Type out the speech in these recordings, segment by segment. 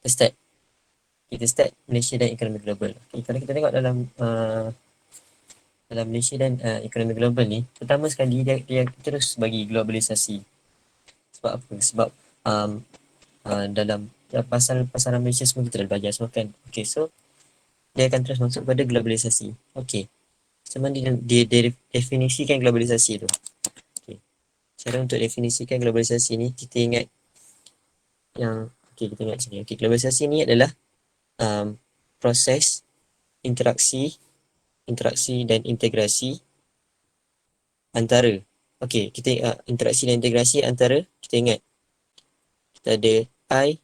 Kita start Malaysia dan ekonomi global. Okay, kalau kita tengok dalam Malaysia dan ekonomi global ni, pertama sekali dia terus bagi globalisasi. Sebab apa? Sebab um, dalam pasal pasaran Malaysia semua kita dah belajar semua kan. Okay, so dia akan terus masuk pada globalisasi. Okay, macam mana dia definisikan globalisasi tu? Okay, cara untuk definisikan globalisasi ni, kita ingat kita ingat sini. Okay, globalisasi ni adalah um, proses interaksi dan integrasi antara, kita interaksi dan integrasi antara, kita ingat kita ada I,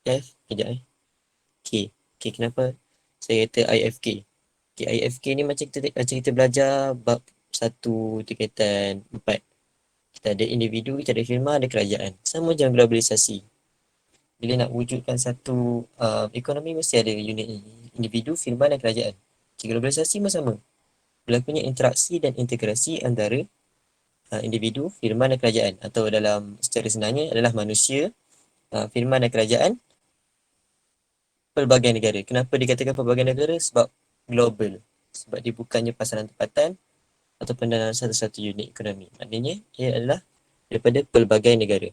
F, kejap kenapa saya kata IFK? IFK ni macam kita belajar bab 1 tingkatan 4. Kita ada individu, kita ada firma, ada kerajaan. Sama macam globalisasi. Bila nak wujudkan satu ekonomi, mesti ada unit individu, firma dan kerajaan. Globalisasi pun sama. Berlakunya interaksi dan integrasi antara individu, firma dan kerajaan, atau dalam secara senangnya adalah manusia, firma dan kerajaan, pelbagai negara. Kenapa dikatakan pelbagai negara? Sebab global. Sebab dia bukannya pasaran tempatan ataupun dalam satu-satu unit ekonomi. Maknanya ia adalah daripada pelbagai negara.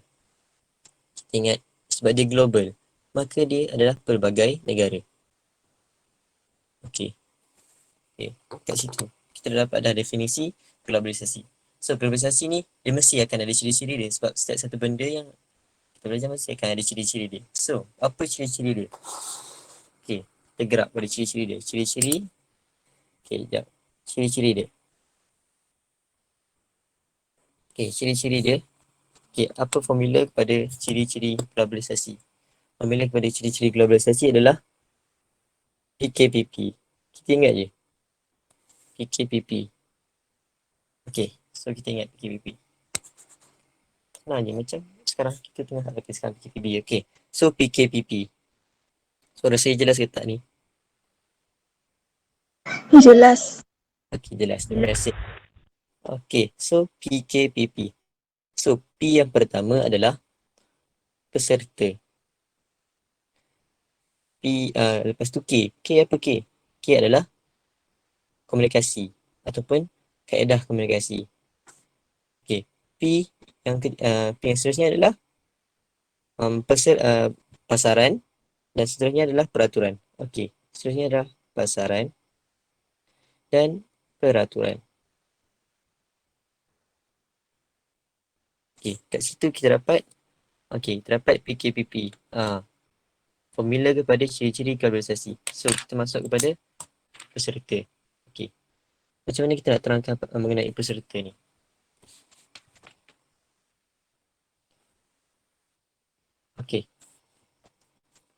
Kita ingat, sebab dia global, maka dia adalah pelbagai negara. Okey. Kat situ kita dah dapat definisi globalisasi. So globalisasi ni dia mesti akan ada ciri-ciri dia, sebab setiap satu benda yang kita belajar mesti akan ada ciri-ciri dia. So apa ciri-ciri dia? Okey, kita gerak pada ciri-ciri dia. Sekejap. Ciri-ciri dia. Ciri-ciri dia. Apa formula kepada ciri-ciri globalisasi? Formula kepada ciri-ciri globalisasi adalah PKPP. Kita ingat je. PKPP. So kita ingat PKPP. Senang je, macam sekarang kita tengah hadapkan sekarang PKPP. So PKPP. So rasa jelas ke tak ni? Jelas. Jelas. Terima kasih. So PKPP. So P yang pertama adalah peserta. Lepas tu K. K apa K? K adalah komunikasi ataupun kaedah komunikasi. P yang seterusnya adalah pasaran, dan seterusnya adalah peraturan. Seterusnya adalah pasaran dan peraturan. Kat situ kita dapat PKPP. Formula kepada ciri-ciri globalisasi. So kita masuk kepada peserta. Macam mana kita nak terangkan mengenai peserta ni?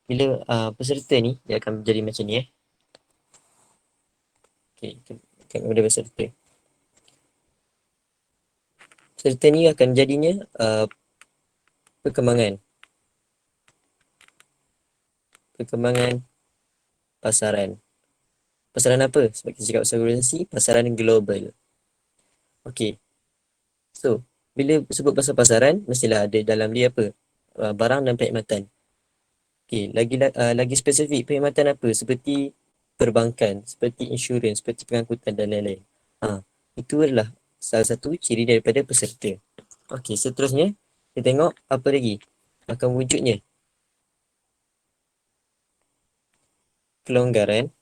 Bila peserta ni, dia akan menjadi macam ni. Kita kepada peserta. Peserta ni akan jadinya perkembangan pasaran. Pasaran apa? Sebab kita cakap pasal globalisasi, pasaran global. So bila sebut pasal pasaran, mestilah ada dalam dia apa? Barang dan perkhidmatan. Lagi spesifik, perkhidmatan apa? Seperti perbankan, seperti insurans, seperti pengangkutan dan lain-lain. Itu adalah salah satu ciri daripada peserta. Seterusnya kita tengok apa lagi akan wujudnya. Kelonggaran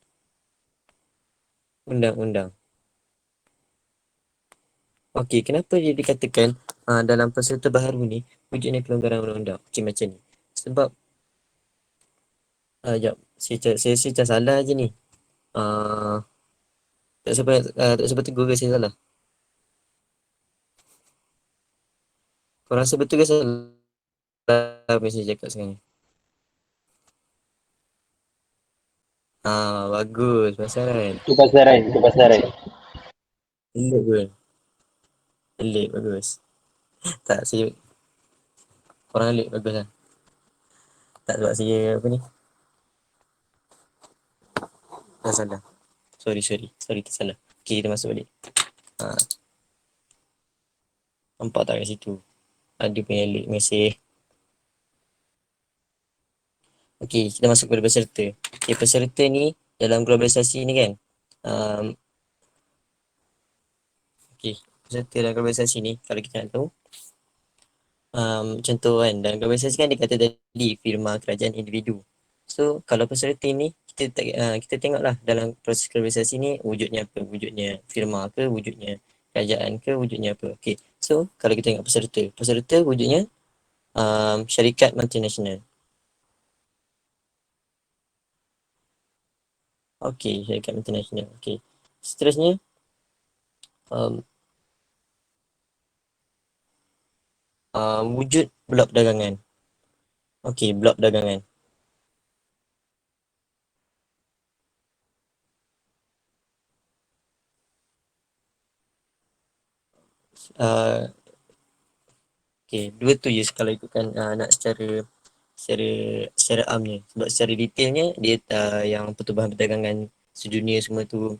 undang-undang. Kenapa dia dikatakan dalam peserta baharu ni wujudnya kelonggaran undang-undang? Macam ni. Sebab saya salah je ni. Tak sempat tegur ke saya salah? Kau rasa betul ke salah apa yang saya cakap sekarang ni? Bagus pasaran. Itu pasaran. Elok pun. Elok, bagus. Tak, saya korang elok, bagus lah. Tak, sebab saya apa ni? Salah. Sorry, tersalah. Kita masuk balik. Nampak tak kat situ? Ada punya link mesej. Okey, kita masuk kepada peserta. Okey, peserta ni dalam globalisasi ni kan, um, okey, peserta dalam globalisasi ni kalau kita nak tahu, contoh kan dalam globalisasi kan dia kata tadi firma, kerajaan, individu. So kalau peserta ni kita tengoklah dalam proses globalisasi ni wujudnya apa? Wujudnya firma ke, wujudnya kerajaan ke, wujudnya apa? Okey. So kalau kita tengok peserta, peserta wujudnya syarikat multinasional. Okey, syarikat multinasional. Okey. Seterusnya um, wujud blok dagangan. Okey, blok dagangan. Uh, okey, dua tu je kalau ikutkan nak secara secara amnya. Sebab secara detailnya dia yang Pertubuhan Perdagangan Sedunia semua tu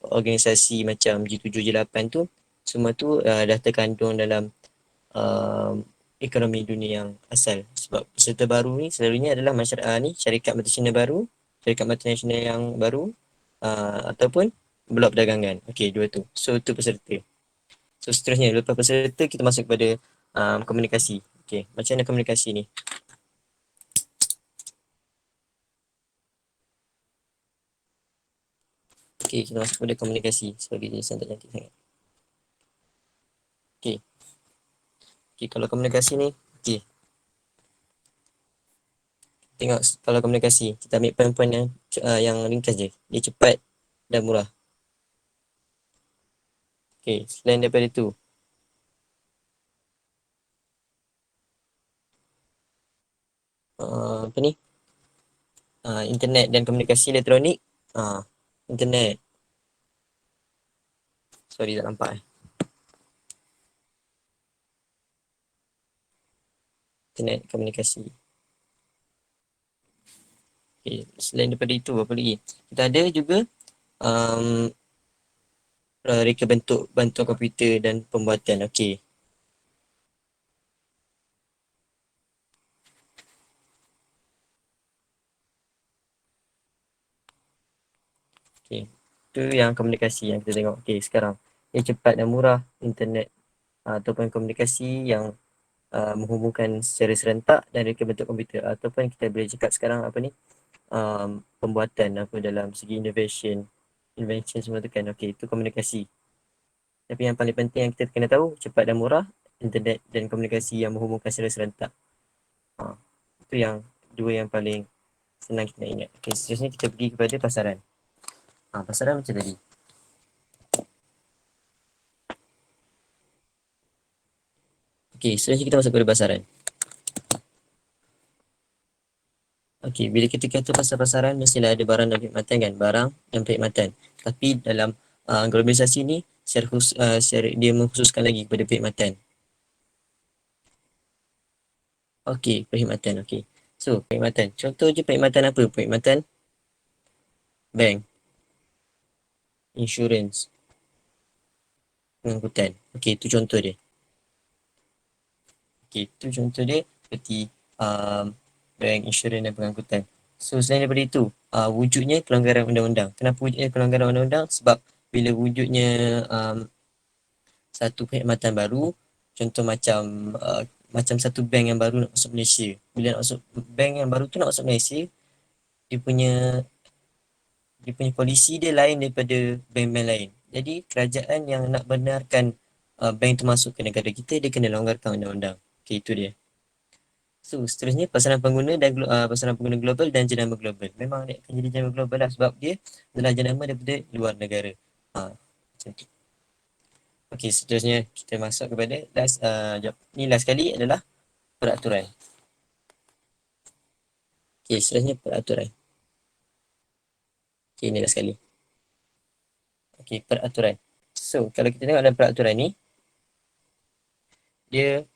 organisasi macam G7 G8 tu semua tu dah terkandung dalam uh, ekonomi dunia yang asal. Sebab peserta baru ni selalunya adalah masyarakat ni syarikat multinasional baru, syarikat multinasional yang baru ataupun blok perdagangan. Okey, dua tu. So tu peserta. So seterusnya lepas peserta kita masuk kepada komunikasi. Okey, macam mana komunikasi ni? Okey, kita masuk kepada komunikasi sebagai jenis yang tak cantik sangat. Okey, okey kalau komunikasi ni, okey, tengok kalau komunikasi kita ambil poin-poin yang ringkas je. Dia cepat dan murah. Okey, selain daripada itu, apa ni? Internet dan komunikasi elektronik. Uh, internet, sorry tak nampak internet komunikasi. Okay. Selain daripada itu apa lagi? Kita ada juga um, reka bentuk bantuan komputer dan pembuatan. Okey. Okey. Itu yang komunikasi yang kita tengok. Okey, sekarang yang cepat dan murah internet ataupun komunikasi yang menghubungkan secara serentak dan reka bentuk komputer ataupun kita boleh cakap sekarang apa ni? Pembuatan apa dalam segi invention semua tu kan. Okey, itu komunikasi. Tapi yang paling penting yang kita kena tahu cepat dan murah internet dan komunikasi yang menghubungkan secara serentak. Ha, itu yang dua yang paling senang kita nak ingat. Okay, seterusnya kita pergi kepada pasaran. Pasaran macam tadi. Okay, seterusnya kita masuk kepada pasaran. Okay, bila kita kata pasal pasaran, mestilah ada barang dan perkhidmatan kan? Barang dan perkhidmatan. Tapi dalam globalisasi ni, dia mengkhususkan lagi kepada perkhidmatan. Okay, perkhidmatan. Okay. So, perkhidmatan. Contoh je perkhidmatan apa? Perkhidmatan bank, insurans, pengangkutan. Okay, itu contoh dia. Okay, itu contoh dia seperti um, bank, insurans dan pengangkutan. So, selain daripada itu, wujudnya pelanggaran undang-undang. Kenapa wujudnya pelanggaran undang-undang? Sebab bila wujudnya satu perkhidmatan baru, contoh macam satu bank yang baru nak masuk Malaysia. Bila nak masuk bank yang baru tu nak masuk Malaysia, dia punya dia punya polisi dia lain daripada bank-bank lain. Jadi kerajaan yang nak benarkan bank tu masuk ke negara kita, dia kena longgarkan undang-undang. Okay, itu dia. So, seterusnya pasaran pengguna dan pasaran pengguna global dan jenama global. Memang dia akan jadi jenama global lah sebab dia adalah jenama daripada luar negara. Macam tu. Okey, seterusnya kita masuk kepada ni last kali adalah peraturan. Okey, seterusnya peraturan. Okey, ni last kali. Okey, peraturan. So, kalau kita tengok dalam peraturan ni, dia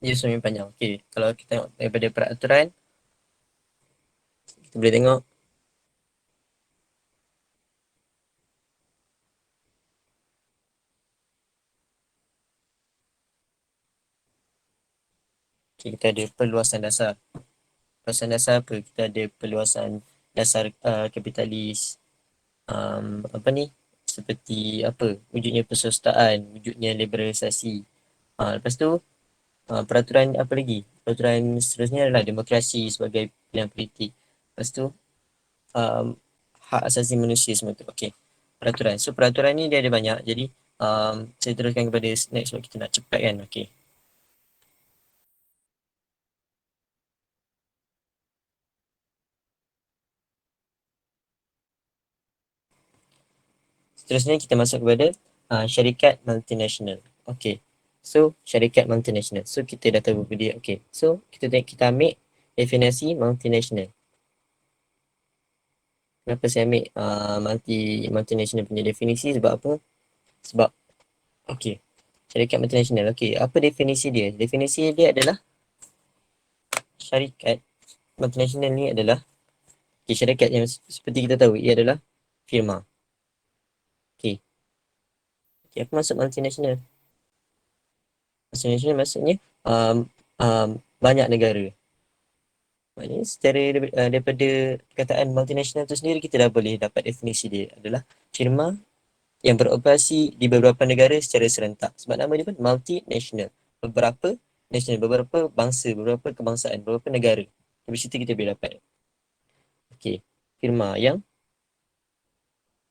dia semakin panjang. Okey, kalau kita tengok daripada peraturan, kita boleh tengok okay, kita ada perluasan dasar. Perluasan dasar apa? Kita ada perluasan dasar kapitalis, apa ni? Seperti apa? Wujudnya persostaan, wujudnya liberalisasi. Lepas tu peraturan apa lagi? Peraturan seterusnya adalah demokrasi sebagai pilihan politik. Lepas tu um, hak asasi manusia semua tu. Okey. Peraturan. So peraturan ni dia ada banyak. Jadi saya teruskan kepada next sebab kita nak cepat kan. Okey. Seterusnya kita masuk kepada syarikat multinasional. Okey. So syarikat multinasional. So kita dah tahu dia. Okey. So kita ambil definisi multinasional. Kenapa saya ambil multinational punya definisi sebab apa? Sebab okey. Syarikat multinasional. Okey, apa definisi dia? Definisi dia adalah syarikat multinasional ni adalah syarikat yang seperti kita tahu ia adalah firma. Okey. Okay, apa maksud multinasional? Multinasional maksudnya banyak negara. Maknanya secara daripada perkataan multinasional tu sendiri kita dah boleh dapat definisi dia adalah firma yang beroperasi di beberapa negara secara serentak. Sebab nama dia pun multinational. Beberapa national, beberapa bangsa, beberapa kebangsaan, beberapa negara. Dari situ kita boleh dapat. Okey. Firma yang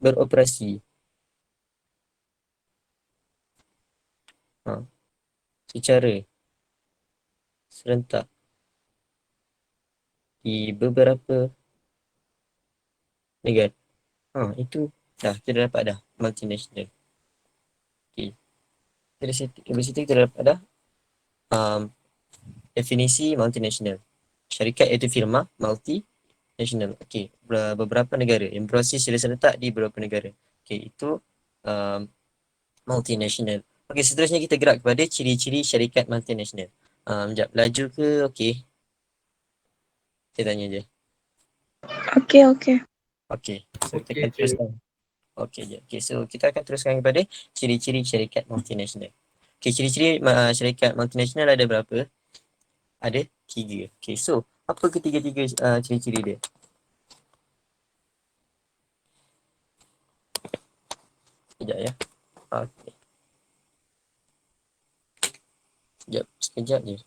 beroperasi ha, secara serentak di beberapa negara. Itu dah kita dah dapat dah multinational. Okey. Dari situ kita dah dapat dah um, definisi multinational. Syarikat iaitu firma multinational. Okey, beberapa negara yang beroperasi secara serentak di beberapa negara. Okey, itu um, multinational. Okey, seterusnya kita gerak kepada ciri-ciri syarikat multinational. Sekejap, laju ke? Okey, saya tanya je. Okey, okey. Okey, so kita akan teruskan. Okey, je. Okey, so kita akan teruskan kepada ciri-ciri syarikat multinational. Okey, ciri-ciri syarikat multinational ada berapa? Ada 3. Okey, so apa ketiga-tiga ciri-ciri dia? Sekejap ya. Okey, sekejap je.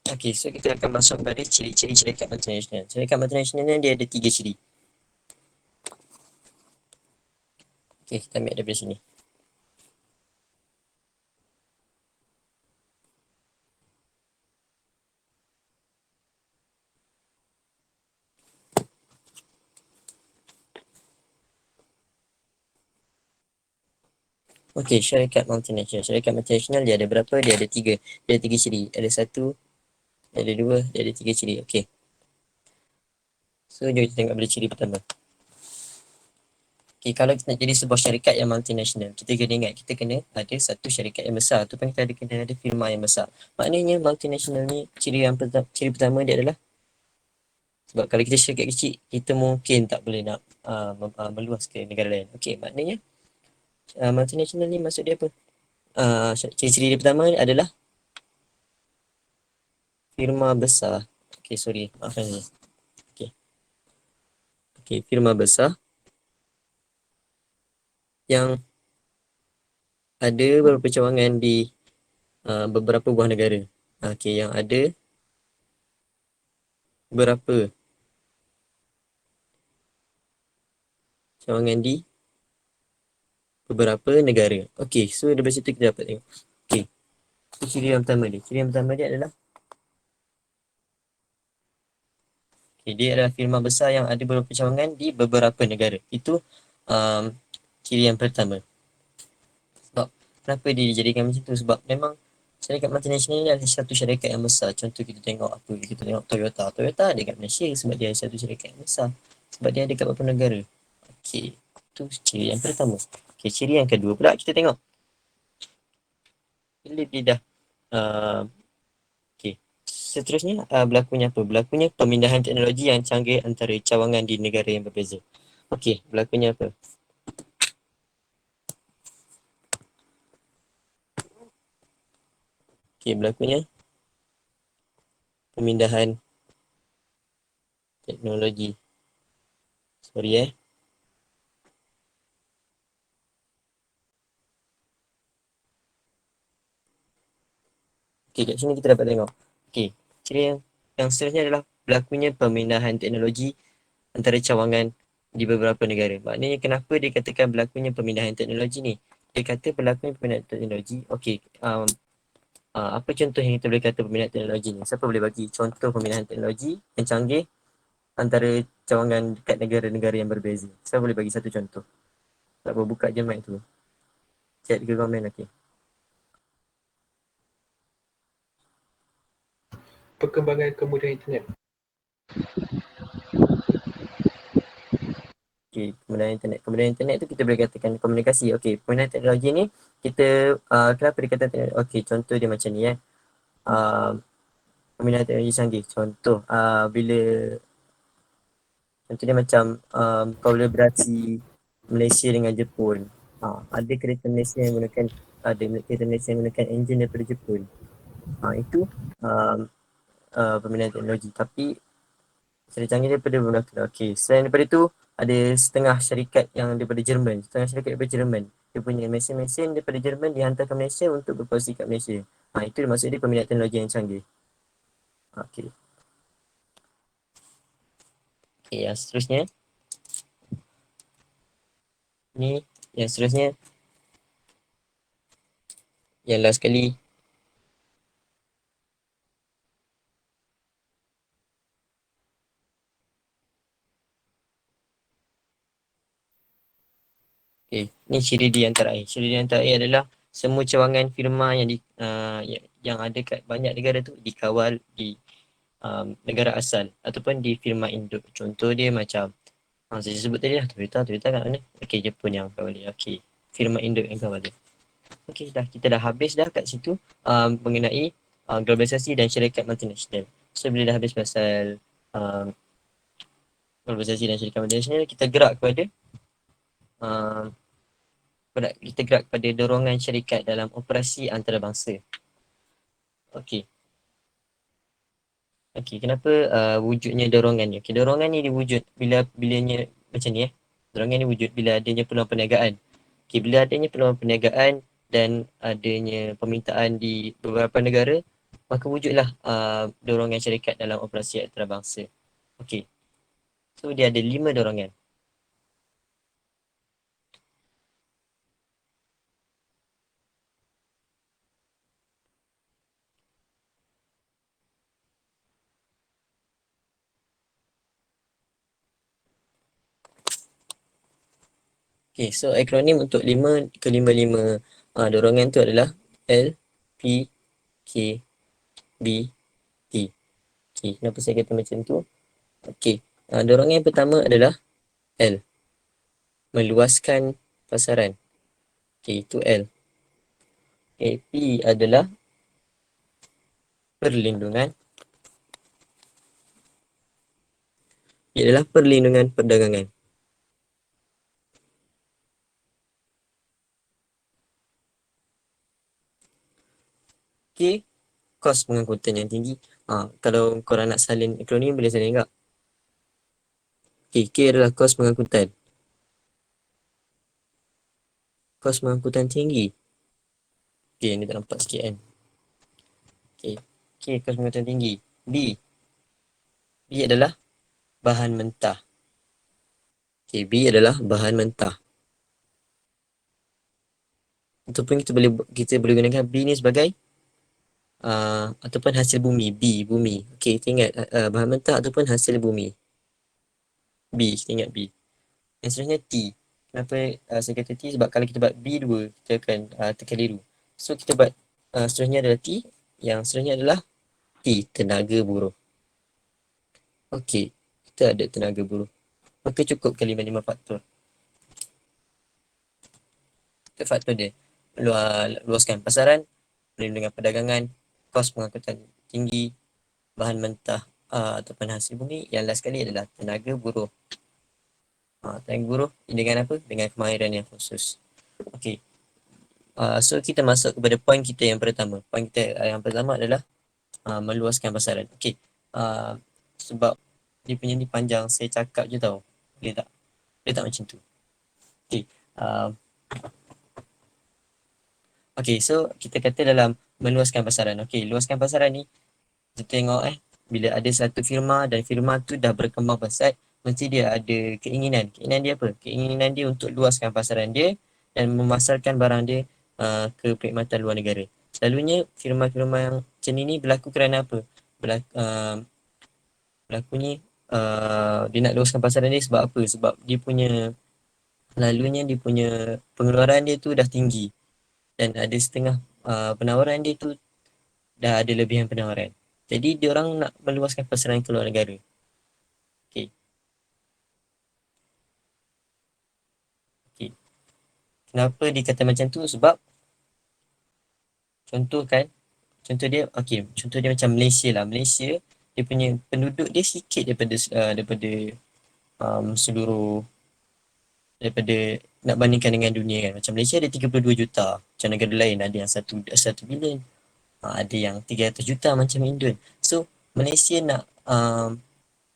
Okey, so kita akan masuk kepada ciri-ciri syarikat multinasional. Syarikat multinasional ni dia ada 3 ciri. Okey, kita ambil daripada sini. Okey, syarikat multinasional. Syarikat multinasional dia ada berapa? Dia ada 3. Dia ada 3 ciri. Ada 1, dia ada 2, dia ada 3 ciri. Okey. So, jom kita tengok pada ciri pertama. Okey, kalau kita nak jadi sebuah syarikat yang multinasional, kita kena ingat, kita kena ada satu syarikat yang besar. Tu pun kita kena ada firma yang besar. Maknanya multinasional ni, ciri pertama dia adalah sebab kalau kita syarikat kecil, kita mungkin tak boleh nak meluas ke negara lain. Okey, maknanya multinasional ni maksud dia apa? Ciri-ciri dia pertama adalah firma besar. Okey, sorry, maafkan saya. Okey. Okey, firma besar yang ada beberapa cawangan di beberapa buah negara. Okey, yang ada beberapa cawangan di beberapa negara. Okey, so dari situ kita dapat tengok. Okey, itu ciri yang pertama dia. Ciri yang pertama dia adalah dia adalah firma besar yang ada beberapa cawangan di beberapa negara. Itu um, ciri yang pertama. Sebab kenapa dia dijadikan macam tu? Sebab memang syarikat multinasional ni adalah satu syarikat yang besar. Contoh kita tengok apa? Kita tengok Toyota. Toyota ada kat Malaysia sebab dia satu syarikat yang besar. Sebab dia ada kat beberapa negara. Okey, itu ciri yang pertama. Okey, ciri yang kedua pula kita tengok. Bila dia dah uh, okey. Seterusnya, berlakunya apa? Berlakunya pemindahan teknologi yang canggih antara cawangan di negara yang berbeza. Okey, berlakunya apa? Okey, berlakunya pemindahan teknologi. Sorry Okey, kat sini kita dapat tengok. Okey, ciri yang seterusnya adalah berlakunya pemindahan teknologi antara cawangan di beberapa negara. Maknanya kenapa dikatakan berlakunya pemindahan teknologi ni? Dia kata berlakunya pemindahan teknologi. Okey, apa contoh yang kita boleh kata pemindahan teknologi ni? Siapa boleh bagi contoh pemindahan teknologi yang canggih antara cawangan dekat negara-negara yang berbeza? Siapa boleh bagi satu contoh? Tak apa, buka je mic tu. Chat ke komen, okey. Perkembangan kemudahan internet. Okey, kemudahan internet. Kemudahan internet tu kita boleh katakan komunikasi. Okey, pemindahan teknologi ni kita, kenapa dikatakan teknologi? Okey, contoh dia macam ni Uh, pemindahan teknologi canggih. Contoh, bila contoh dia macam kolaborasi Malaysia dengan Jepun. Ada kereta Malaysia yang menggunakan ada kereta Malaysia yang menggunakan enjin daripada Jepun. Itu um, pemindahan teknologi. Tapi secara canggih daripada menggunakan. Okey, selain daripada itu ada setengah syarikat yang daripada Jerman. Setengah syarikat daripada Jerman. Dia punya mesin-mesin daripada Jerman dihantar ke Malaysia untuk berkongsi kat Malaysia. Itu maksud dia pemindahan teknologi yang canggih. Okey. Okey, yang seterusnya. Ni yang seterusnya. Yang last kali. Okey, ni ciri di antara air. Ciri di antara air adalah semua cawangan firma yang yang ada kat banyak negara tu dikawal di negara asal ataupun di firma induk. Contoh dia macam saya sebut tadi lah Toyota kat mana? Okey, Jepun yang kawal dia. Okey, firma induk yang kawal dia. Okey, kita dah habis dah kat situ mengenai globalisasi dan syarikat multinasional. So bila dah habis pasal globalisasi dan syarikat multinasional, kita gerak kepada um, kita gerak pada dorongan syarikat dalam operasi antarabangsa. Okey. Okey, kenapa wujudnya dorongan ni? Okey, dorongan ni diwujud bilanya macam ni Dorongan ni wujud bila adanya peluang perniagaan. Okey, bila adanya peluang perniagaan dan adanya permintaan di beberapa negara, maka wujudlah dorongan syarikat dalam operasi antarabangsa. Okey. So dia ada 5 dorongan. Okay, so akronim untuk 5 kelima-lima dorongan tu adalah L, P, K, B, T. Okay, kenapa saya kata macam tu? Okay, dorongan yang pertama adalah L, meluaskan pasaran. Okay, itu L. Okay, P adalah perlindungan. Ia adalah perlindungan perdagangan. K, kos pengangkutan yang tinggi. Kalau korang nak salin akronim, boleh salin enggak? Okay, K adalah kos pengangkutan. Kos pengangkutan tinggi. Okay, ni tak nampak sikit kan. Okay, K kos pengangkutan tinggi. B, B adalah bahan mentah. Okay, B adalah bahan mentah. Ataupun kita boleh gunakan B ni sebagai ataupun hasil bumi. B, bumi. Okay, kita ingat bahan mentah ataupun hasil bumi. B, kita ingat B. Yang seterusnya T. Kenapa saya kata T? Sebab kalau kita buat B dua, kita akan terkeliru. So kita buat seterusnya adalah T. Yang seterusnya adalah T, tenaga buruh. Okay, kita ada tenaga buruh. Maka cukup ke 5 faktor. Itu faktor dia. Luaskan pasaran, perlindungan perdagangan, kos pengangkutan tinggi, bahan mentah ataupun hasil bumi. Yang last sekali adalah tenaga buruh. Tenaga buruh dengan apa? Dengan kemahiran yang khusus. Okey. So kita masuk kepada poin kita yang pertama. Poin kita yang pertama adalah meluaskan pasaran. Okey. Sebab dia punya ni panjang, saya cakap je tau. Boleh tak? Boleh tak macam tu? Okey. Uh, Okey, so kita kata dalam meluaskan pasaran. Okey, luaskan pasaran ni kita tengok bila ada satu firma dan firma tu dah berkembang pesat, mesti dia ada keinginan. Keinginan dia apa? Keinginan dia untuk luaskan pasaran dia dan memasarkan barang dia ke perkhidmatan luar negara. Selalunya firma-firma yang macam ni berlaku kerana apa? Berlakunya dia nak luaskan pasaran dia sebab apa? Sebab dia punya dia punya pengeluaran dia tu dah tinggi dan ada setengah penawaran dia tu dah ada lebihan penawaran. Jadi dia orang nak meluaskan pasaran ke luar negara. Okey. Okey. Kenapa dikata macam tu? Sebab contoh kan, contoh dia macam Malaysia lah. Malaysia dia punya penduduk dia sikit daripada seluruh daripada nak bandingkan dengan dunia kan. Macam Malaysia ada 32 juta. Macam negara lain ada yang 1 bilion. Ada yang 300 juta macam Indon. So Malaysia nak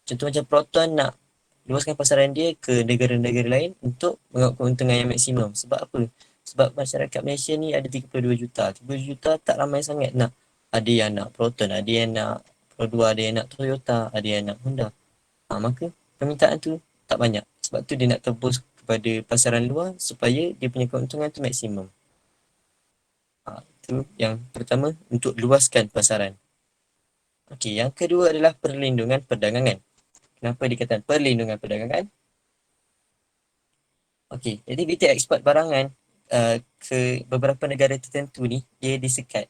contoh macam Proton nak luaskan pasaran dia ke negara-negara lain untuk mengaut keuntungan yang maksimum. Sebab apa? Sebab masyarakat Malaysia ni ada 32 juta. 32 juta tak ramai sangat nak. Ada yang nak Proton, ada yang nak Pro 2, ada yang nak Toyota, ada yang nak Honda. Maka permintaan tu tak banyak. Sebab tu dia nak tebus kepada pasaran luar supaya dia punya keuntungan tu maksimum. Itu yang pertama untuk luaskan pasaran. Okey, yang kedua adalah perlindungan perdagangan. Kenapa dikatakan perlindungan perdagangan? Okey, jadi kita ekspor barangan ke beberapa negara tertentu ni, dia disekat.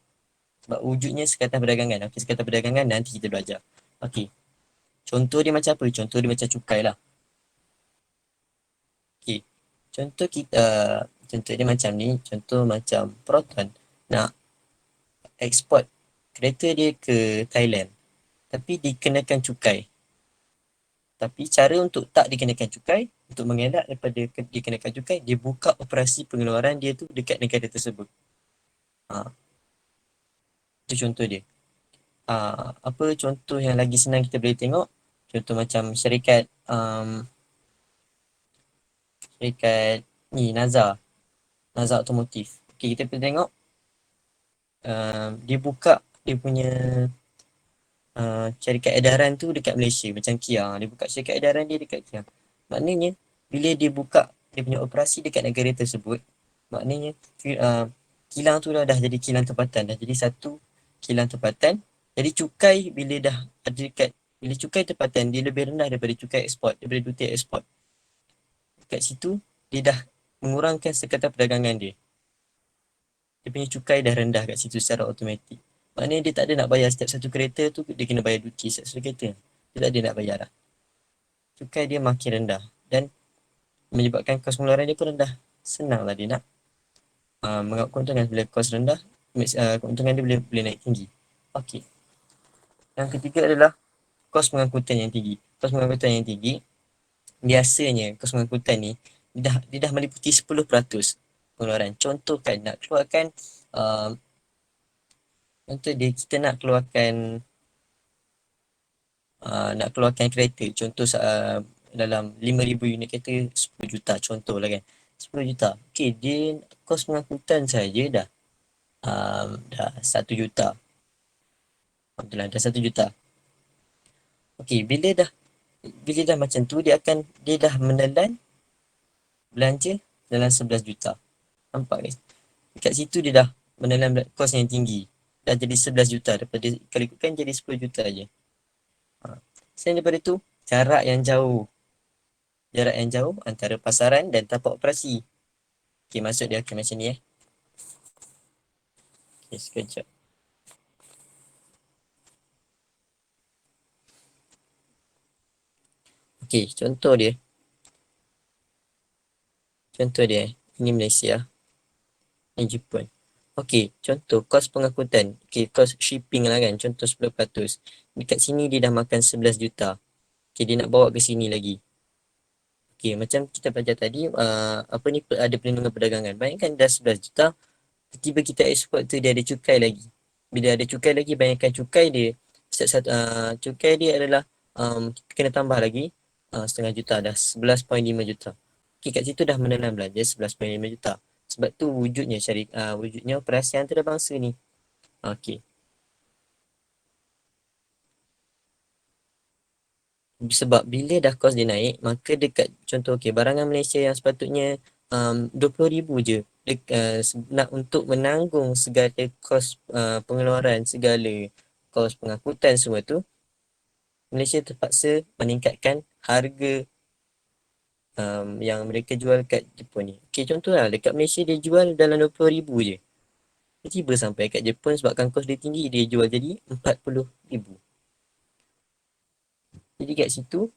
Sebab wujudnya sekatan perdagangan. Okey, sekatan perdagangan nanti kita belajar. Okey, contoh dia macam apa? Contoh dia macam cukai lah. Okey, contoh dia macam ni. Contoh macam Proton nak ekspor kereta dia ke Thailand. Tapi dikenakan cukai. Tapi cara untuk tak dikenakan cukai, untuk mengelak daripada dikenakan cukai, dia buka operasi pengeluaran dia tu dekat negara tersebut. Itu contoh dia. Apa contoh yang lagi senang kita boleh tengok? Contoh macam syarikat ni Naza Automotive. Okay, kita boleh tengok dia buka dia punya syarikat edaran tu dekat Malaysia macam Kia. Dia buka syarikat edaran dia dekat Kia. Maknanya bila dia buka dia punya operasi dekat negara tersebut, maknanya kilang tu dah jadi kilang tempatan, dah jadi satu kilang tempatan. Jadi cukai bila cukai tempatan dia lebih rendah daripada cukai ekspor, daripada duty ekspor. Dekat situ dia dah mengurangkan sekatan perdagangan dia. Dia punya cukai dah rendah kat situ secara automatik. Maknanya dia tak ada nak bayar setiap satu kereta tu, dia kena bayar duty setiap satu kereta. Dia tak ada nak bayar lah. Cukai dia makin rendah dan menyebabkan kos pengeluaran dia pun rendah. Senang lah dia nak mengaut keuntungan. Bila kos rendah, keuntungan dia boleh naik tinggi. Okey. Yang ketiga adalah kos pengangkutan yang tinggi. Kos pengangkutan yang tinggi, biasanya kos pengangkutan ni dia dah meliputi 10% pengeluaran. Contoh kan, kita nak keluarkan kereta. Contoh dalam 5,000 unit kereta 10 juta contoh lah kan. 10 juta. Okey, dia kos pengangkutan saja dah 1 juta. Alhamdulillah dah 1 juta. Okey, bila dah macam tu dia dah menelan belanja dalam 11 juta. Nampak guys? Dekat situ dia dah menelan kos yang tinggi. Dah jadi 11 juta daripada kalau ikutkan jadi 10 juta aje. Selain daripada tu, jarak yang jauh antara pasaran dan tapak operasi. Okey, maksud dia macam ni Okey, sekejap. Okey, contoh dia. Ini Malaysia. Ini Jepun. Okey, contoh kos pengangkutan. Okey, kos shipping lah kan, contoh 10%. Dekat sini dia dah makan 11 juta. Okey, dia nak bawa ke sini lagi. Okey, macam kita belajar tadi, apa ni, ada perlindungan perdagangan. Bayangkan dah 11 juta, tiba-tiba kita eksport tu dia ada cukai lagi. Bila ada cukai lagi, bayangkan cukai dia, cukai dia adalah, kita kena tambah lagi, setengah juta, dah 11.5 juta. Okey, kat situ dah menelan belanja 11.5 juta. Sebab tu wujudnya operasi antarabangsa ni. Okey. Sebab bila dah kos dia naik, maka dekat contoh okey, barangan Malaysia yang sepatutnya 20,000 je nak untuk menanggung segala kos pengeluaran, segala kos pengangkutan semua tu, Malaysia terpaksa meningkatkan harga yang mereka jual kat Jepun ni. Okey, contohlah dekat Malaysia dia jual dalam 20,000 je. Tiba-tiba sampai kat Jepun sebabkan kos dia tinggi, dia jual jadi 40,000. Jadi kat situ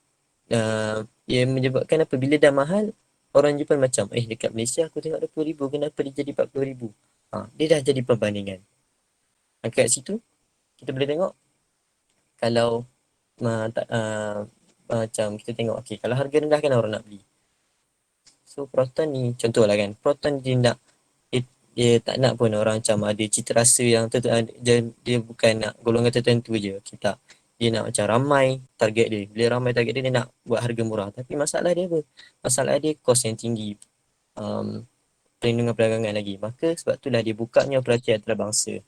ia menyebabkan apa, bila dah mahal, orang Jepun macam, dekat Malaysia aku tengok 20,000, kenapa dia jadi 40,000? Dia dah jadi perbandingan. Kat situ kita boleh tengok kalau tak, macam kita tengok, okey, kalau harga rendah kan orang nak beli. So Proton ni contohlah kan, Proton dia tak nak pun orang macam ada cita rasa yang dia bukan nak golongan tertentu je. Okay, tak. Dia nak macam ramai target dia. Bila ramai target dia, dia nak buat harga murah. Tapi masalah dia apa? Masalah dia kos yang tinggi. Perlindungan perdagangan lagi. Maka sebab itulah dia bukanya operasi antarabangsa.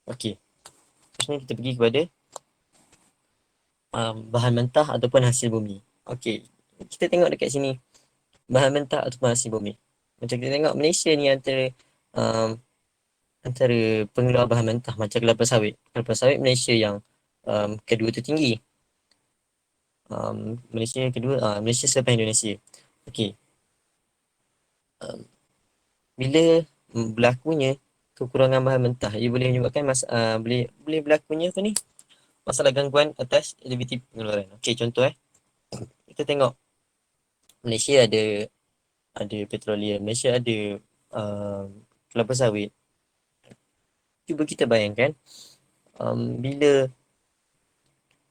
Okey. Terus ni kita pergi kepada bahan mentah ataupun hasil bumi. Okey. Kita tengok dekat sini. Bahan mentah ataupun hasil bumi. Macam kita tengok Malaysia ni um, antara pengeluar bahan mentah macam kelapa sawit. Kelapa sawit Malaysia yang kedua tertinggi. Malaysia yang kedua, Malaysia selepas Indonesia. Okey. Bila berlakunya kekurangan bahan mentah, ia boleh menyebabkan boleh berlakunya apa ni? Masalah gangguan atas aktiviti pengeluaran. Okey, contoh kita tengok Malaysia ada petroleum, Malaysia ada kelapa sawit. Cuba kita bayangkan bila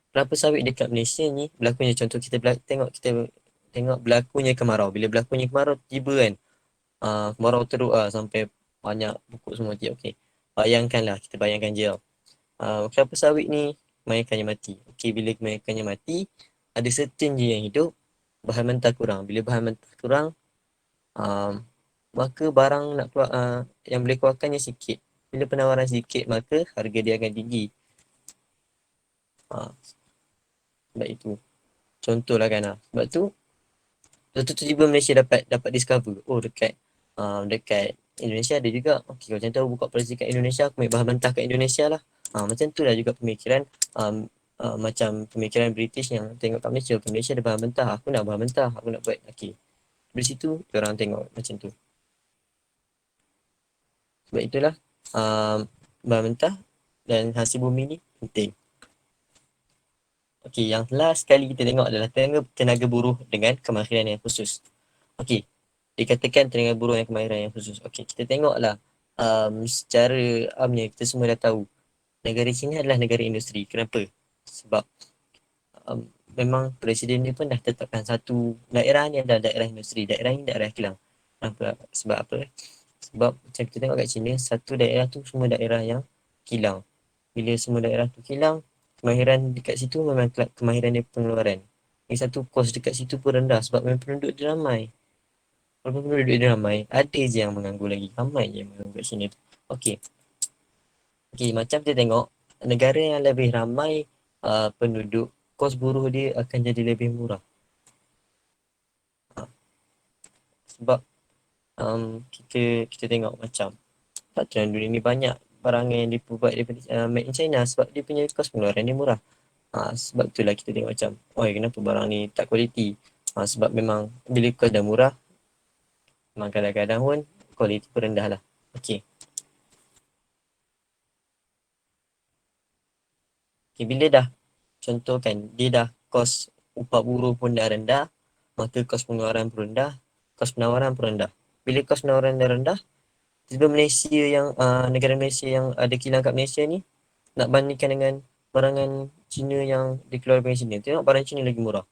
kelapa sawit dekat Malaysia ni berlakunya, contoh kita tengok berlakunya kemarau. Bila berlakunya kemarau tiba kan, kemarau teruk sampai banyak pokok semua mati. Okey. Kita bayangkan je tau. Kelapa sawit ni kebanyakannya mati. Okey, bila kebanyakannya mati, ada certain je yang hidup, bahan mentah kurang. Bila bahan mentah kurang, maka barang nak keluar, yang boleh keluarkannya sikit. Bila penawaran sikit, maka harga dia akan tinggi. Sebab itu. Contohlah kan. Sebab tu, tiba-tiba Malaysia dapat discover. Oh, dekat Indonesia ada juga. Okey, kalau macam tu buka operasi kat Indonesia, aku ambil bahan mentah kat Indonesia lah. Macam tu lah juga pemikiran macam pemikiran British yang tengok kat Malaysia. Okay, Malaysia ada bahan mentah, aku nak bahan mentah, aku nak buat. Okey. Dari situ orang tengok macam tu. Sebab itulah bahan mentah dan hasil bumi ni penting. Okey, yang last sekali kita tengok adalah tenaga buruh dengan kemahiran yang khusus. Okey, dikatakan tenaga buruh yang kemahiran yang khusus. Okey, kita tengoklah secara amnya kita semua dah tahu negara sini adalah negara industri. Kenapa? Sebab memang presiden dia pun dah tetapkan satu daerah ni adalah daerah industri, daerah ni daerah kilang. Kenapa? Sebab apa? Sebab macam kita tengok kat China, satu daerah tu semua daerah yang kilang. Bila semua daerah tu kilang, kemahiran dekat situ memang kemahiran dia pengeluaran. Lagi satu, kos dekat situ pun rendah sebab memang penduduk dia ramai. Walaupun penduduk dia ramai, ada je yang menganggur lagi. Ramai je yang menganggur kat sini tu. Okey. Okey, macam kita tengok, negara yang lebih ramai penduduk, kos buruh dia akan jadi lebih murah. Sebab kita tengok macam dalam dunia ni banyak barang yang dibuat daripada made in China sebab dia punya kos pengeluaran dia murah. Sebab itulah kita tengok macam, kenapa barang ni tak kualiti? Sebab memang bila kos dah murah, memang kadang-kadang pun kualiti pun rendah lah. Okey. Okay, bila dah contohkan dia dah kos upah buruh pun dah rendah, maka kos pengeluaran pun rendah, kos penawaran pun rendah. Bila kos penawaran dah rendah, tiba Malaysia yang negara Malaysia yang ada kilang kat Malaysia ni nak bandingkan dengan barangan Cina yang dikeluarkan dari China. Tengok barang Cina lagi murah.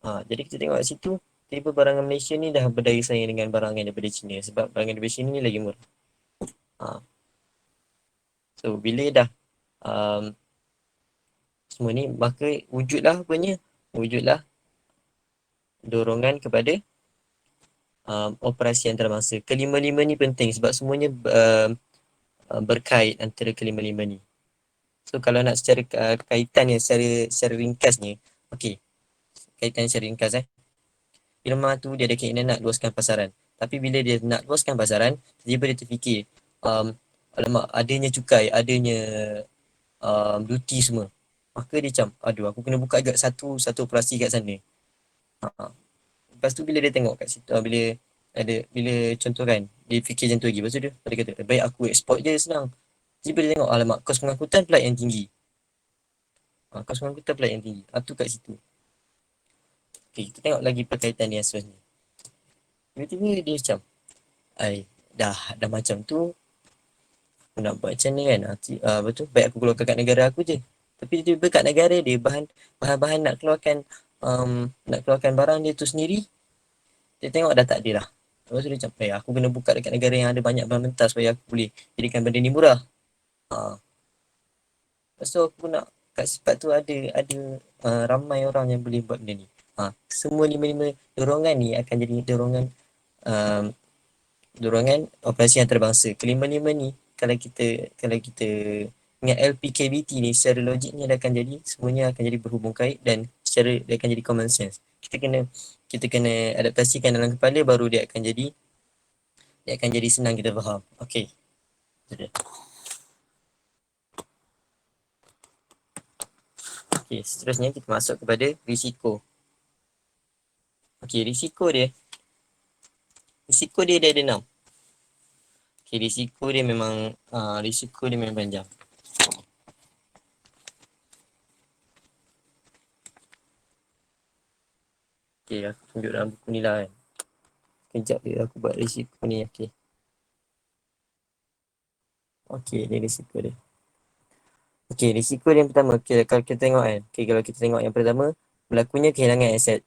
Jadi kita tengok kat situ, tiba barangan Malaysia ni dah berdaya saing dengan barangan daripada China sebab barangan daripada China ni lagi murah. So bila dah um, semua ni, maka wujudlah dorongan kepada operasi antarabangsa. Kelima-lima ni penting sebab semuanya berkait antara kelima-lima ni. So kalau nak secara kaitan yang secara ringkasnya, okey, kaitan secara ringkas Firma tu dia ada keinginan nak luaskan pasaran. Tapi bila dia nak luaskan pasaran, tiba-tiba dia terfikir, alamak, adanya cukai, adanya duty semua. Maka dia macam, aduh, aku kena buka agak satu operasi kat sana. Lepas tu bila dia tengok kat situ, bila contoh kan, dia fikir macam tu lagi. Lepas tu dia kata, baik aku export je senang. Jadi bila dia tengok, alamak, kos pengangkutan pula yang tinggi. Kos pengangkutan pula yang tinggi. Tu kat situ. Okay, kita tengok lagi perkaitan yang seterusnya. Tiba-tiba dia macam, dah macam tu, aku nak buat macam ni kan. Betul, baik aku keluarkan kat negara aku je. Tapi tiba-tiba kat negara dia, bahan-bahan nak keluarkan barang dia tu sendiri, dia tengok dah tak ada dah. Lepas tu dia macam, aku kena buka dekat negara yang ada banyak bahan mentah supaya aku boleh jadikan benda ni murah. Lepas tu aku nak, kat sifat tu ada ramai orang yang boleh buat benda ni. Semua lima-lima dorongan ni akan jadi dorongan operasi antarabangsa. Kelima-lima ni kalau kita ingat LPKBT ni secara logik ni akan jadi semuanya akan jadi berhubung kait dan secara dia akan jadi common sense. Kita kena adaptasikan dalam kepala baru dia akan jadi senang kita faham. Okey. Okey, seterusnya kita masuk kepada risiko. Okey, risiko dia ada 6. Okay, risiko dia memang panjang. Okay, aku tunjuk dalam buku ni lah kan. Kejap dia aku buat risiko ni. Okay, ni risiko dia. Okay, risiko dia yang pertama. Okay, kalau kita tengok kan. Okay, kalau kita tengok yang pertama, berlakunya kehilangan aset.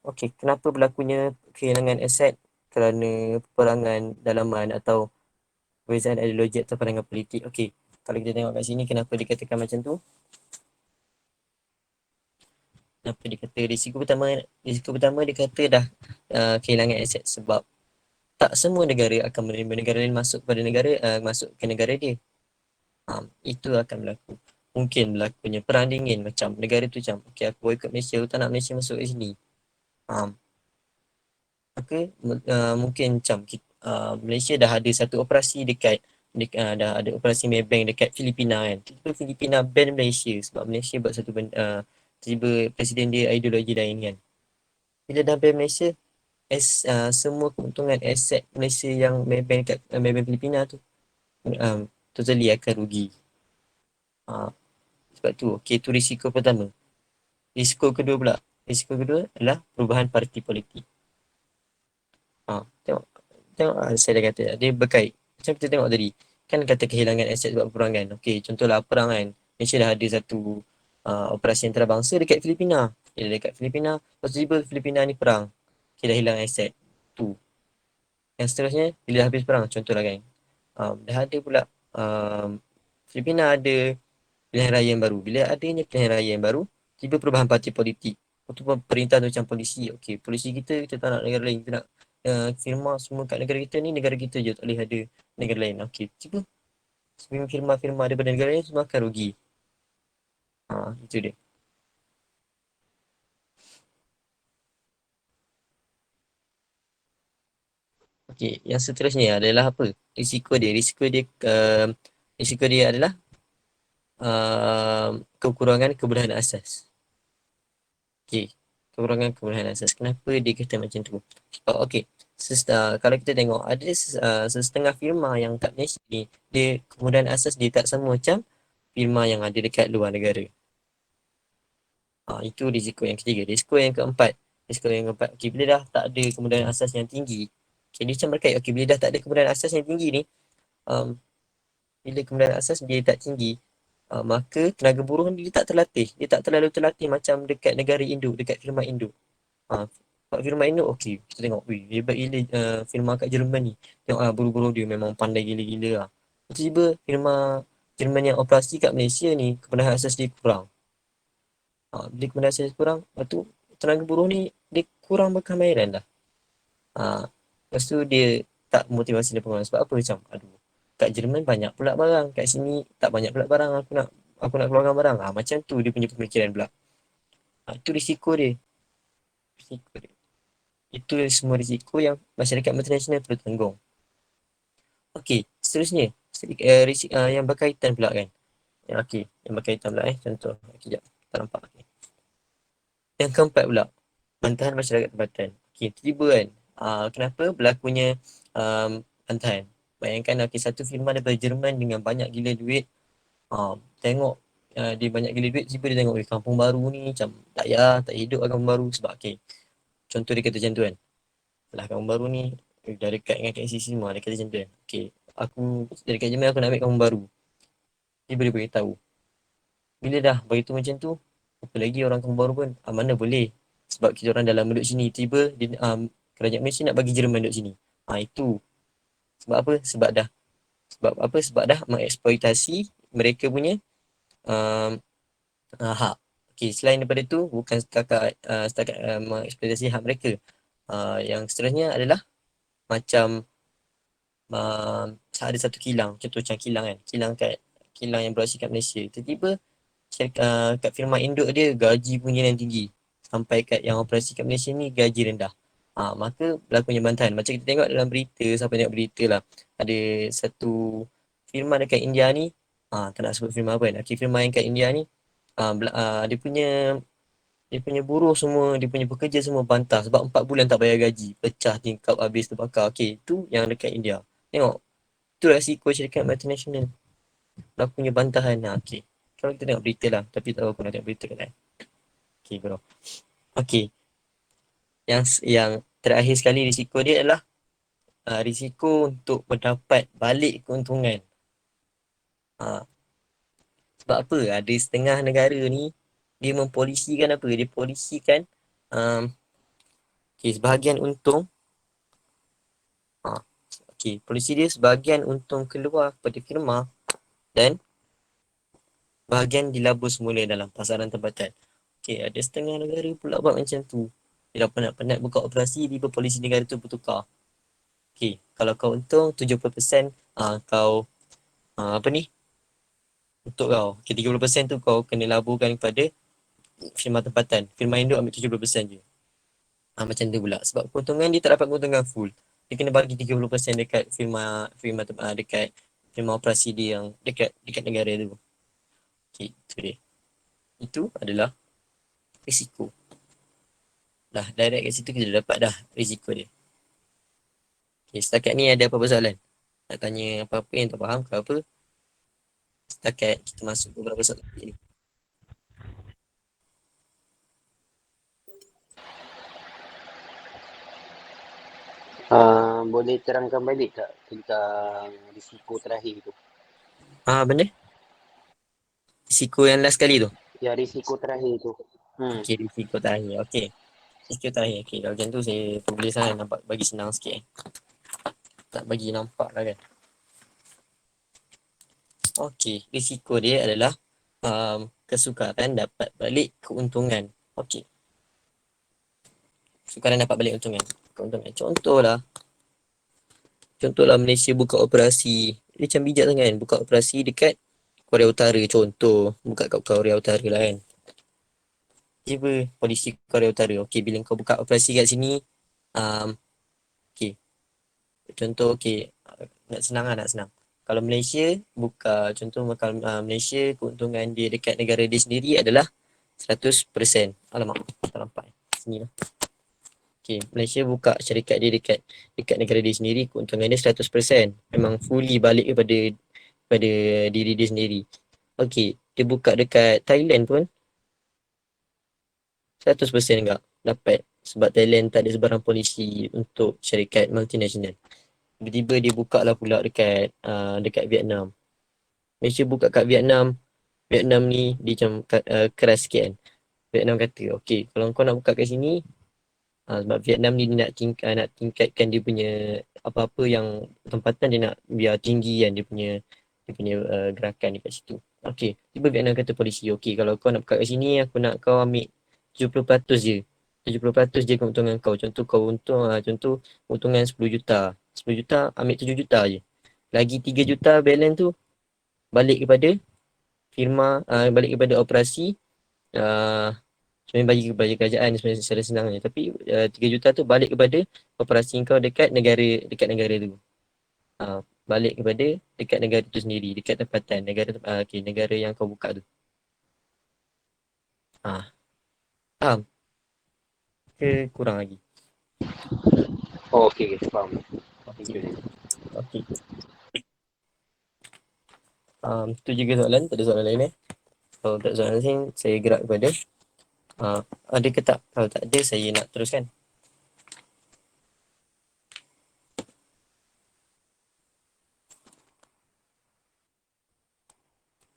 Okay, kenapa berlakunya kehilangan aset? Kerana peperangan dalaman atau perbezaan ideologi atau pandangan politik. Okay, kalau kita tengok kat sini, kenapa dikatakan macam tu? Kenapa dia kata risiko pertama dia kata dah kehilangan aset sebab tak semua negara akan menerima negara lain masuk ke negara dia. Itu akan berlaku. Mungkin berlakunya perang dingin macam negara tu macam, okay, aku boycott Malaysia, aku tak nak Malaysia masuk ke sini. Maka mungkin macam Malaysia dah ada satu operasi dah ada operasi Maybank dekat Filipina kan. Tiba Filipina ban Malaysia sebab Malaysia buat satu benda, tiba presiden dia ideologi lain kan. Bila dah ban Malaysia, semua keuntungan aset Malaysia yang Maybank kat Maybank Filipina tu totally akan rugi. Sebab tu, okay, tu risiko pertama. Risiko kedua adalah perubahan parti politik. Tengok saya dah kata, dia berkait. Macam kita tengok tadi, kan kata kehilangan aset sebab peperangan. Okay, contohlah perang kan. Malaysia dah ada satu operasi antarabangsa dekat Filipina. Dia dekat Filipina, lepas tiba Filipina ni perang. Okay, dah hilang aset. Tu. Yang seterusnya, bila dah habis perang, contohlah kan. Dah ada pula, Filipina ada pilihan raya yang baru. Bila adanya pilihan raya yang baru, tiba perubahan parti politik. Itu perintah tu macam polisi. Okay, polisi kita tak nak negara lain. Kita nak firma semua kat negara kita ni, negara kita je. Tak boleh ada negara lain. Okay, tiba firma-firma daripada negara lain semua akan rugi. Itu dia. Okay, yang seterusnya adalah apa? Risiko dia adalah kekurangan kemudahan asas. Okay, kekurangan kemudahan asas. Kenapa dia kata macam tu? Okay, kalau kita tengok ada setengah firma yang kat Malaysia ni, dia kemudahan asas dia tak sama macam firma yang ada dekat luar negara. Itu risiko yang ketiga. Risiko yang keempat, okay, bila dah tak ada kemudahan asas yang tinggi, Okay, dia macam berkait. Okay, bila dah tak ada kemudahan asas yang tinggi ni, bila kemudahan asas dia tak tinggi, maka tenaga buruh ni dia tak terlatih. Dia tak terlalu terlatih macam dekat negara induk, dekat firma induk. Firma induk, okay, kita tengok, hebat gila firma kat Jerman ni. Tengok buruh-buruh dia memang pandai gila-gila lah. Tiba-tiba firma Jerman yang operasi kat Malaysia ni, kemudahan asas dia kurang. Bila kemudahan asas dia kurang, lepas tu tenaga buruh ni dia kurang berkemahiran dah. Lepas tu dia tak motivasi dia pengeluaran. Sebab apa macam, aduh, kat Jerman banyak pula barang, kat sini tak banyak pula barang, aku nak keluarkan barang. Macam tu dia punya pemikiran pula. Itu risiko dia. Risiko dia. Itu semua risiko yang masyarakat multinasional perlu tanggung. Okey, seterusnya yang berkaitan pula kan. Okey, yang berkaitan pula contoh. Sekejap, tak nampak. Okay. Yang keempat pula, bantahan masyarakat tempatan. Okey, tiba kan, kenapa berlakunya bantahan? Bayangkan satu firma daripada Jerman dengan banyak gila duit, tengok dia banyak gila duit, tiba dia tengok kampung baru ni macam tak payah, tak hidup lah kampung baru sebab contoh dia kata macam tu kan. Lah kampung baru ni dah dekat dengan KLCC semua, dia kata macam tu kan. Aku dari kat Jerman aku nak ambil kampung baru. Tiba dia beritahu. Bila dah beritahu macam tu, apa lagi orang kampung baru pun, mana boleh. Sebab kita orang dalam duduk sini, tiba kerajaan Malaysia nak bagi Jerman duduk sini. Itu. Sebab apa? Sebab dah mengeksploitasi mereka punya hak. Selain daripada tu, bukan setakat mengeksploitasi hak mereka. Yang seterusnya adalah macam ada satu kilang, contoh macam kilang kan, kilang yang beroperasi kat Malaysia. Tiba-tiba kat firma induk dia gaji punya yang tinggi, sampai kat yang operasi kat Malaysia ni gaji rendah. Maka berlakunya bantahan. Macam kita tengok dalam berita, siapa tengok berita lah, ada satu firma dekat India ni, tak nak sebut firma apa kan. Firma yang kat India ni, dia punya buruh semua, dia punya pekerja semua bantah sebab 4 bulan tak bayar gaji, pecah tingkap, habis terbakar. Itu yang dekat India. Tengok, itu risiko syarikat multinasional. Berlakunya bantahan. Kalau kita tengok berita lah, tapi tak tahu aku nak tengok berita kan. Bro. Yang terakhir sekali risiko dia adalah risiko untuk mendapat balik keuntungan. Sebab apa? Ada setengah negara ni dia mempolisikan apa? Dia polisikan sebahagian untung. Polisi dia sebahagian untung keluar kepada firma dan bahagian dilabur semula dalam pasaran tempatan. Ada setengah negara pula buat macam tu. Dia dah penat-penat buka operasi, tiba polisi negara tu bertukar. Kalau kau untung 70%, kau untuk kau. 30% tu kau kena laburkan kepada firma tempatan. Firma induk ambil 70% je. Macam tu pula. Sebab keuntungan dia tak dapat keuntungan full. Dia kena bagi 30% dekat dekat firma operasi dia yang dekat negara tu. Itu dia. Itu adalah risiko. Dah direct kat situ kita dapat dah risiko dia. Setakat ni ada apa-apa soalan? Nak tanya apa-apa yang tak faham ke apa? Setakat kita masuk beberapa soalan ni. Boleh terangkan balik tak tentang risiko terakhir tu? Benda? Risiko yang last kali tu? Ya, risiko terakhir tu. Risiko terakhir. Risiko terakhir. Kalau macam tu saya tulis lah, nampak bagi senang sikit. Tak bagi nampak lah kan. Risiko dia adalah kesukaran dapat balik keuntungan. Kesukaran dapat balik keuntungan. Contohlah Malaysia buka operasi. Dia macam bijak sangat kan. Buka operasi dekat Korea Utara contoh. Buka kat Korea Utara lah kan. Tiba polisi Korea Utara. Bila kau buka operasi kat sini. Contoh nak senang. Kalau Malaysia buka contoh Malaysia keuntungan dia dekat negara dia sendiri adalah 100%. Alamak, tak nampak. Sini lah. Malaysia buka syarikat dia dekat negara dia sendiri, keuntungan dia 100%. Memang fully balik kepada diri dia sendiri. Dia buka dekat Thailand pun 100% enggak dapat. sebab Thailand tak ada sebarang polisi untuk syarikat multinasional. Tiba-tiba dia buka lah pula dekat Vietnam. Malaysia buka kat Vietnam. Vietnam ni dia macam keras sikit kan. Vietnam kata, okey, kalau kau nak buka kat sini, sebab Vietnam ni nak tingkatkan dia punya apa-apa yang tempatan dia nak biar tinggi kan dia punya gerakan dekat situ. Okey, tiba Vietnam kata polisi, okey, kalau kau nak buka kat sini, aku nak kau ambil 70% je. 70% je keuntungan kau. Contoh kau contoh keuntungan 10 juta. 10 juta, ambil 7 juta je. Lagi 3 juta balance tu balik kepada firma, balik kepada operasi, uh, sebenarnya bagi kepada kerajaan sebenarnya secara senangnya. Tapi 3 juta tu balik kepada operasi kau dekat negara tu. Balik kepada dekat negara tu sendiri, dekat tempatan, negara yang kau buka tu. Faham? Ke kurang lagi? Oh, okey, faham. Thank Okey. you. Okey. Tu juga soalan, tak ada soalan lain Kalau tak ada soalan lain, saya gerak kepada ada ke tak? Kalau tak ada, saya nak teruskan.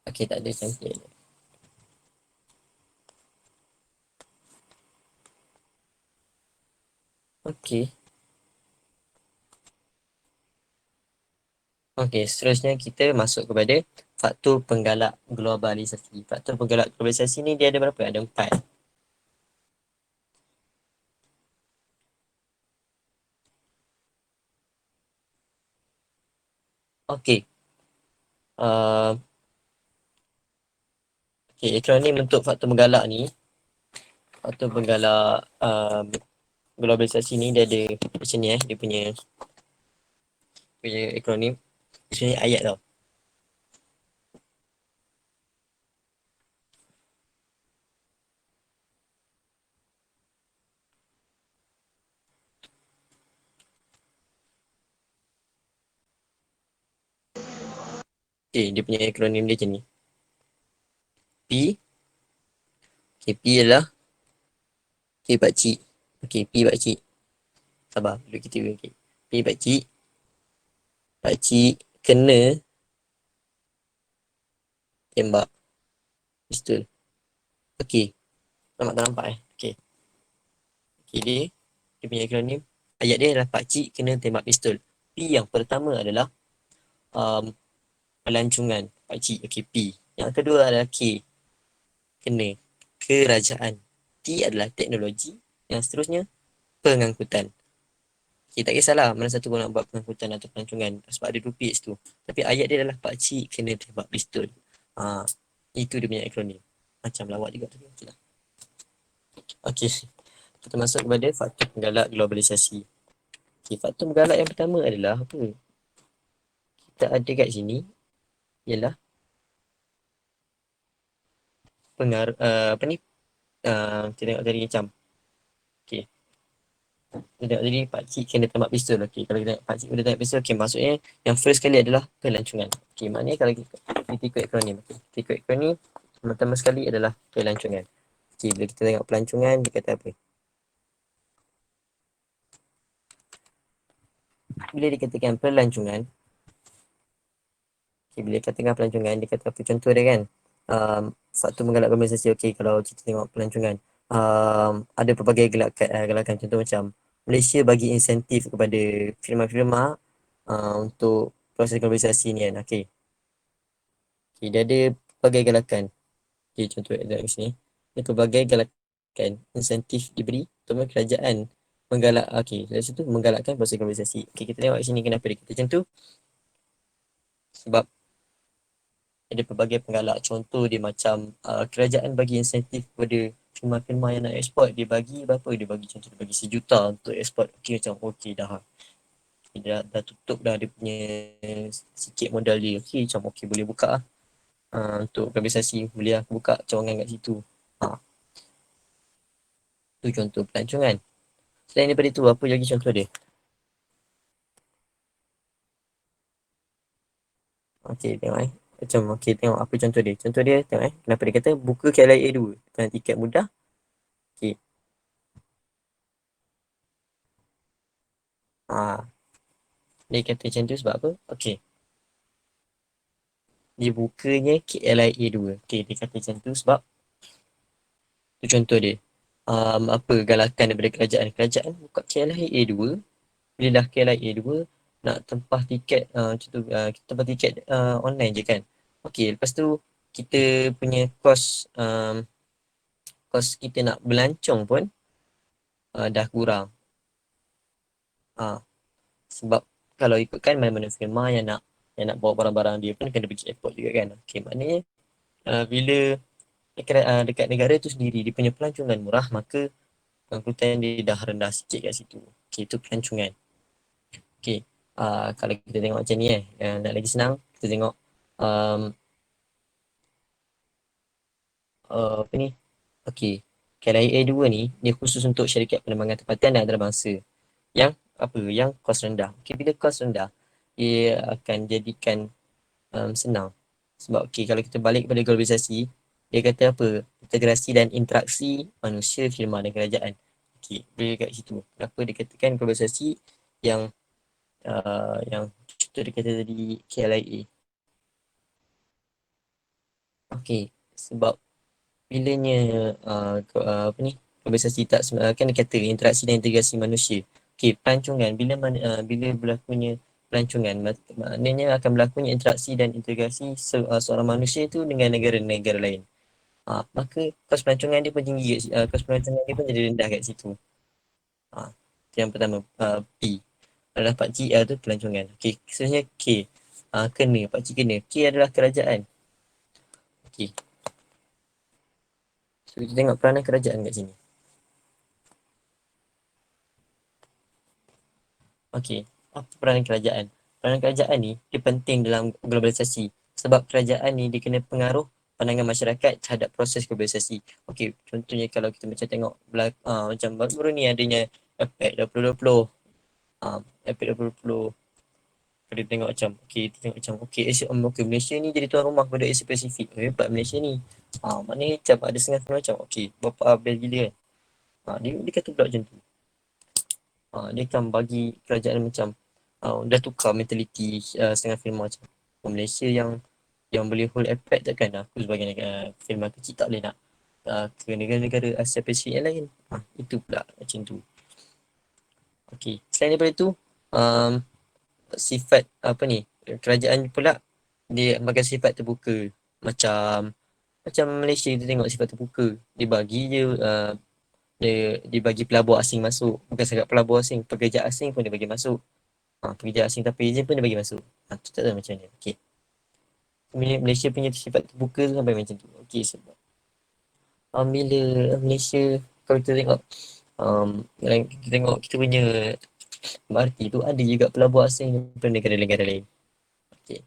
Okey, tak ada cantik. Okey. Okey, seterusnya kita masuk kepada faktor penggalak globalisasi. Faktor penggalak globalisasi ni dia ada berapa? Ada 4. Okey. Okey, akronim untuk faktor penggalak ni, faktor penggalak globalisasi ni dia ada macam ni dia punya akronim. Sebenarnya ayat tau. Okey, dia punya akronim dia macam ni. P. Okey, P adalah P pakcik. Okey, P pakcik. Sabar, dulu kita okey. P pakcik. Pakcik kena tembak pistol. Okey. Nampak tak nampak Okey. Okey, dia punya akronim. Ayat dia adalah pakcik kena tembak pistol. P yang pertama adalah pelancongan. Pakcik, okey, P. Yang kedua adalah K. Kena. Kerajaan. T adalah teknologi. Yang seterusnya, pengangkutan. Okay, tak kisahlah mana satu kau nak buat pengangkutan atau pelancongan sebab ada 2 page tu. Tapi ayat dia adalah pakcik kena tembak pistol. Itu dia punya akronim. Macam lawak juga tadi. Okay lah. Okay. Kita masuk kepada faktor penggalak globalisasi. Okay, faktor penggalak yang pertama adalah apa? Kita ada kat sini ialah apa ni? Kita tengok tadi macam. Okay. Kita tengok tadi pakcik kena tembak pistol. Okay, kalau kita tengok pakcik kena tembak pistol, okay, maksudnya yang first kali adalah pelancongan. Okay, maknanya kalau kita ikut akronim. Okay, kita ikut akronim, pertama sekali adalah pelancongan. Okay, bila kita tengok pelancongan, dia kata apa? Bila dikatakan pelancongan, okay, bila dikatakan pelancongan, dia kata apa? Contoh dia kan, faktor menggalak globalisasi. Okay, kalau kita tengok pelancongan, ada pelbagai gerakan. Contoh macam Malaysia bagi insentif kepada firma-firma untuk proses globalisasi ni kan. Okay. Okay, dia ada pelbagai gerakan. Okay, contoh dari sini. Ada pelbagai gerakan insentif diberi untuk kerajaan dari situ menggalakkan proses globalisasi. Okay, kita tengok kat sini kenapa dia kata macam tu. Sebab ada pelbagai penggalak. Contoh dia macam kerajaan bagi insentif kepada firma-firma yang nak eksport. Dia bagi berapa? Dia bagi contoh dia bagi 1 juta untuk eksport. Okay, macam okay dah. Dah tutup dah dia punya sikit modal dia. Okay, macam okay boleh buka lah. Untuk globalisasi boleh aku buka cawangan kat situ. Tu contoh pelancongan. Selain daripada tu, apa lagi contoh dia? Okey, tengok Macam okey, tengok apa contoh dia. Contoh dia, tengok kenapa dia kata buka KLIA 2 dengan tiket mudah. Okey. Dia kata macam tu sebab apa? Okey. Dia bukanya KLIA 2. Okey, dia kata macam tu sebab tu contoh dia. Apa galakan daripada kerajaan. Kerajaan buka KLIA 2. Bila dah KLIA 2, nak tempah tiket, contoh, kita tempah tiket online je kan. Okey, lepas tu kita punya kos kita nak belancong pun dah kurang. Sebab kalau ikutkan mana-mana firma yang nak bawa barang-barang dia pun kena pergi airport juga kan. Okey, maknanya bila dekat negara tu sendiri dia punya pelancongan murah, maka angkutan dia dah rendah sikit kat situ. Okey, itu pelancongan. Okey, kalau kita tengok macam ni nak lagi senang, kita tengok apa ni? Okey, KLIA 2 ni dia khusus untuk syarikat penerbangan tempatan dan antarabangsa yang yang kos rendah. Okey, bila kos rendah, dia akan jadikan senang. Sebab kalau kita balik kepada globalisasi, dia kata apa? Integrasi dan interaksi manusia, firma dan kerajaan. Okey, dia kat situ. Kenapa dia katakan globalisasi yang contoh dia kata tadi KLIA. Okey, sebab bilanya apa ni? Globalisasi tak kan dia kata interaksi dan integrasi manusia. Okey, pelancongan bila berlakunya pelancongan maknanya akan berlakunya interaksi dan integrasi seorang manusia itu dengan negara-negara lain. Maka kos pelancongan dia pun tinggi kos pelancongan dia pun jadi rendah kat situ. Yang pertama P. Kalau dapat G tu pelancongan. Okey, seterusnya K. Kena, pakcik kena. K adalah kerajaan. Okey. So kita tengok peranan kerajaan kat sini. Okey, apa peranan kerajaan? Peranan kerajaan ni dia penting dalam globalisasi sebab kerajaan ni dia kena pengaruh pandangan masyarakat terhadap proses globalisasi. Okey, contohnya kalau kita macam tengok macam baru-baru ni adanya APEC 2020. APEC 2020. Kalau kita tengok macam kita tengok macam Malaysia ni jadi tuan rumah pada Asia Pasifik. Hebat Malaysia ni. Maknanya macam ada setengah macam berapa abel gila kan. Dia kata pula macam tu. Dia akan bagi kerajaan macam dah tukar mentaliti setengah firma macam Malaysia yang boleh hold APEC takkan aku sebagai firma kecil tak boleh nak ke negara-negara Asia Pasifik yang lain. Itu pula macam tu. Okey, selain daripada tu sifat kerajaan pula dia bagi sifat terbuka macam Malaysia kita tengok sifat terbuka. Dia bagi je dia bagi pelabur asing masuk. Bukan sekadar pelabur asing, pekerja asing pun dia bagi masuk. Pekerja asing tanpa izin pun dia bagi masuk. Tu tak tahu macam mana. Okey. Malaysia punya sifat terbuka tu sampai macam tu. Okey, sebab bila Malaysia kalau kita tengok kita punya MRT tu ada juga pelabur asing daripada negara-negara lain. Okey.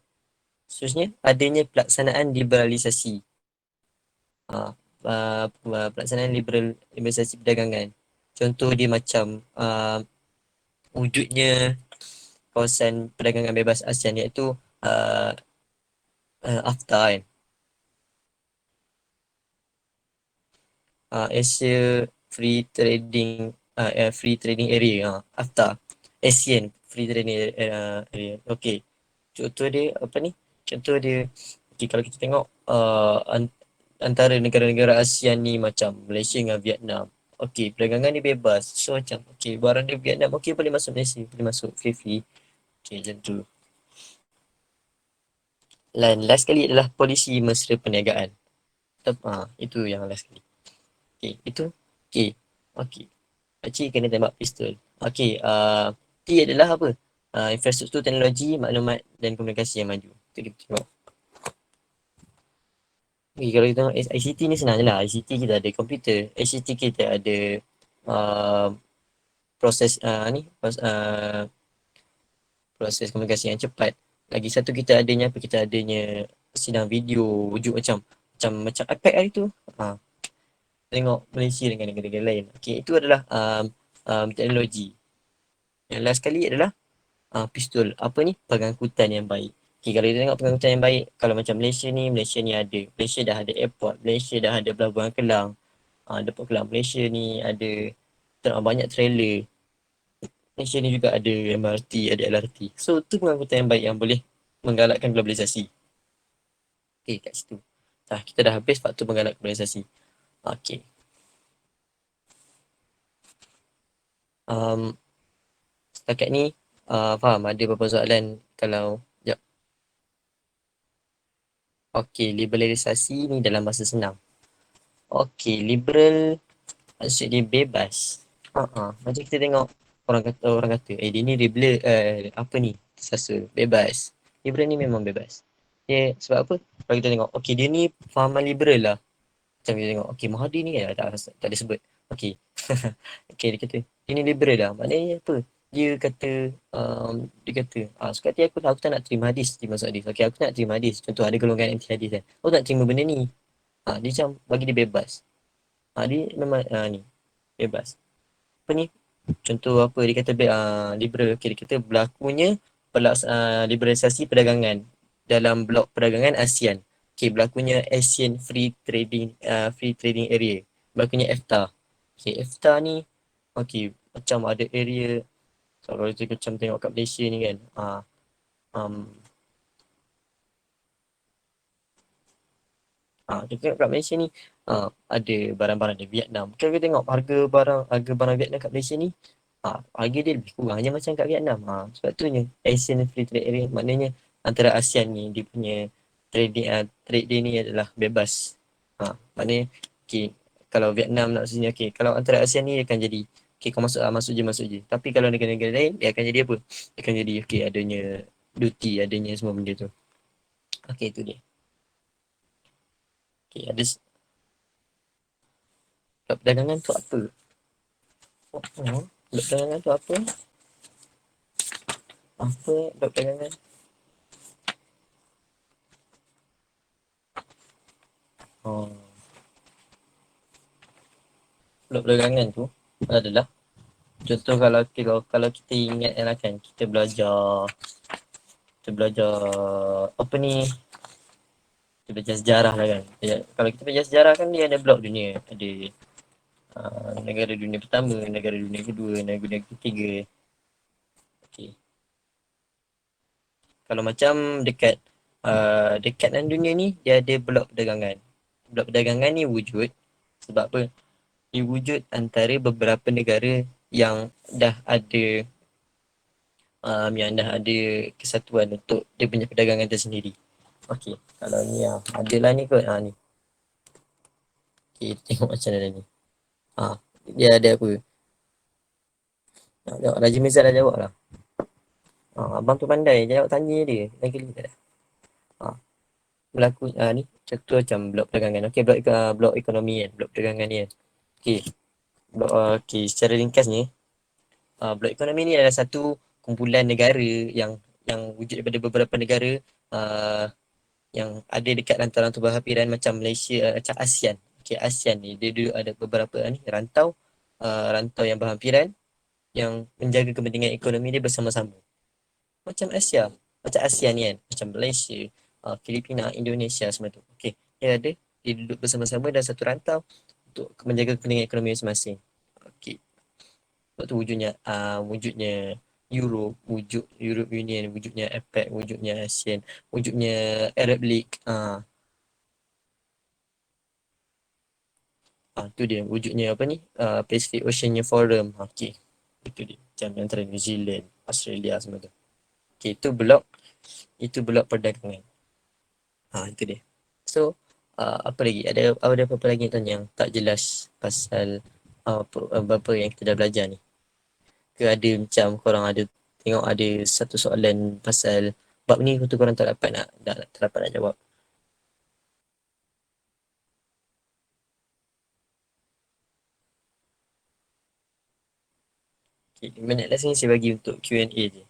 Seterusnya adanya pelaksanaan liberalisasi. Pelaksanaan liberalisasi perdagangan. Contoh dia macam wujudnya kawasan perdagangan bebas ASEAN iaitu AFTA kan. Asia Free Trading Area, AFTA. ASEAN Free Trading Area. Okey. Contoh dia Contoh dia kalau kita tengok antara negara-negara ASEAN ni macam Malaysia dengan Vietnam. Okey, perdagangan ni bebas. So macam barang dia Vietnam boleh masuk Malaysia, boleh masuk free. Okey, macam tu. Dan last sekali adalah polisi mesra perniagaan. Itu yang last sekali. Okey, itu. Okey. Pakcik kena tembak pistol. Okey, T adalah apa? Infrastruktur teknologi, maklumat dan komunikasi yang maju. Itu kita tengok. Okay, kalau kita tengok ICT ni senang je lah. ICT kita ada komputer. ICT kita ada proses komunikasi yang cepat. Lagi satu kita adanya sidang video wujud macam iPad hari tu. Tengok Malaysia dengan negara-negara lain. Okey, itu adalah teknologi. Yang last sekali adalah pistol. Apa ni? Pengangkutan yang baik. Okay, kalau kita tengok pengangkutan yang baik, kalau macam Malaysia ni ada. Malaysia dah ada airport. Malaysia dah ada pelabuhan Kelang. Depan Kelang Malaysia ni ada banyak trailer. Malaysia ni juga ada MRT, ada LRT. So, tu pengangkutan yang baik yang boleh menggalakkan globalisasi. Okay, kat situ. Kita dah habis faktor menggalak globalisasi. Okay. Setakat ni, faham ada beberapa soalan kalau... Sekejap. Okay, liberalisasi ni dalam bahasa senang. Okay, liberal maksudnya bebas. Macam kita tengok orang kata dia ni liberal, apa ni? Sasa, bebas. Liberal ni memang bebas. Dia sebab apa? Kalau kita tengok, okay dia ni fahaman liberal lah. Macam kita tengok, okay Mahathir ni tak ada sebut. Okay. Okay dia kata, dia ni liberal lah. Maknanya apa? Dia kata, suka hati aku tak nak terima hadis di masuk hadis. Okay, aku tak nak terima hadis. Contoh ada golongan anti hadis kan. Aku tak terima benda ni. Dia macam bagi dia bebas. Dia memang ni bebas. Apa ni? Contoh apa dia kata liberal. Okay, dia kata berlakunya liberalisasi perdagangan dalam blok perdagangan ASEAN. Okay, berlakunya ASEAN Free Trading Area. Berlakunya EFTA. Okay, EFTA ni okay, macam ada area. So, kalau kita macam tengok kat Malaysia ni kan. Kita tengok kat Malaysia ni ada barang-barang dari Vietnam. Kalau kita tengok harga barang Vietnam kat Malaysia ni, harga dia lebih kurang je macam kat Vietnam. Sebab tu ni ASEAN Free Trade Area, maknanya antara ASEAN ni dia punya trade dia ni adalah bebas. Maknanya okay, kalau Vietnam nak sini okay, kalau antara ASEAN ni dia akan jadi okay, kau masuk je. Tapi kalau negara-negara lain dia akan jadi apa? Dia akan jadi okay, adanya duty, adanya semua benda tu. Okay, tu dia. Okay, ada blok perdagangan tu apa? Blok perdagangan tu apa? Apa blok perdagangan? Blok perdagangan tu adalah contoh kalau kita ingat kan kita belajar apa ni? Kita belajar sejarah lah kan. Kalau kita belajar sejarah kan dia ada blok dunia, ada negara dunia pertama, negara dunia kedua, negara dunia ketiga. Okay. Kalau macam dekat dalam dunia ni dia ada blok perdagangan. Blok perdagangan ni wujud sebab apa? Dia wujud antara beberapa negara yang dah ada kesatuan untuk dia punya perdagangan tersendiri. Okey, kalau ni adalah ni kot ni. Okey, tengok macam mana ni. Dia ada apa? Tengok Raja Mirza dah jawab lah. Abang tu pandai, jawab tanya dia. Lagi kali tak ada. Berlaku ni contoh macam blok perdagangan. Okey, blok ekonomi kan, blok perdagangan ni kan. Okey. Okey, secara ringkasnya blok ekonomi ni adalah satu kumpulan negara yang wujud daripada beberapa negara yang ada dekat rantau-rantau berhampiran macam Malaysia, macam ASEAN. Okey, ASEAN ni dia dulu ada beberapa rantau yang berhampiran yang menjaga kepentingan ekonomi dia bersama-sama. Macam Asia, macam ASEAN ni kan, macam Malaysia, Filipina, Indonesia semua tu. Okey, dia duduk bersama-sama dalam satu rantau untuk menjaga kepentingan ekonomi masing-masing. Okey. Sebab tu wujudnya Europe, wujud Europe Union, wujudnya APEC, wujudnya ASEAN, wujudnya Arab League. Tu dia wujudnya apa ni? Pacific Oceania Forum. Okey. Itu dia. Macam antara New Zealand, Australia semua tu. Okey, itu blok perdagangan. Itu dia. So, apa lagi? Ada apa-apa lagi yang tak jelas pasal apa yang kita dah belajar ni? Ke ada macam korang ada tengok ada satu soalan pasal bab ni tu korang tak dapat nak jawab. Okay, minit last ni saya bagi untuk Q&A je.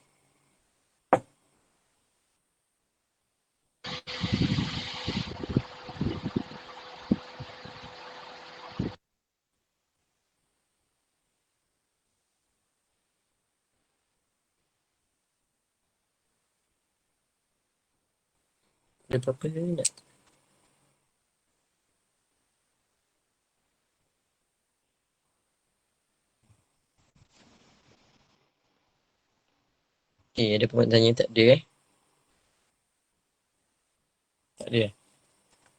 Ada apa-apa nak? Okay, ada pun tanya tak ada Tak ada.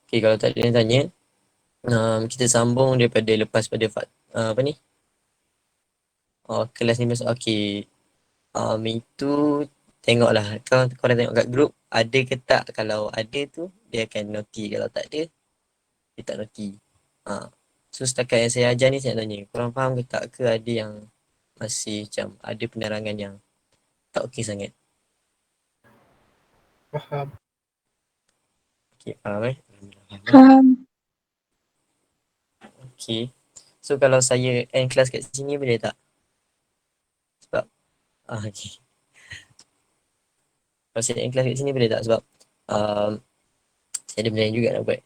Okay, kalau tak ada yang tanya, kita sambung daripada lepas pada apa ni? Kelas ni masuk. Okay. Itu tengoklah. Korang tengok kat grup, ada ke tak? Kalau ada tu, dia akan naughty. Kalau tak ada, dia tak naughty. So setakat yang saya ajar ni, saya nak tanya, korang faham ke tak, ke ada yang masih macam ada penerangan yang tak okey sangat? Faham. Okay, faham Alhamdulillah, faham Faham. Okay. So kalau saya end kelas kat sini boleh tak? Sebab okay. Kalau saya end kelas kat sini boleh tak? Sebab saya ada benda yang juga nak buat.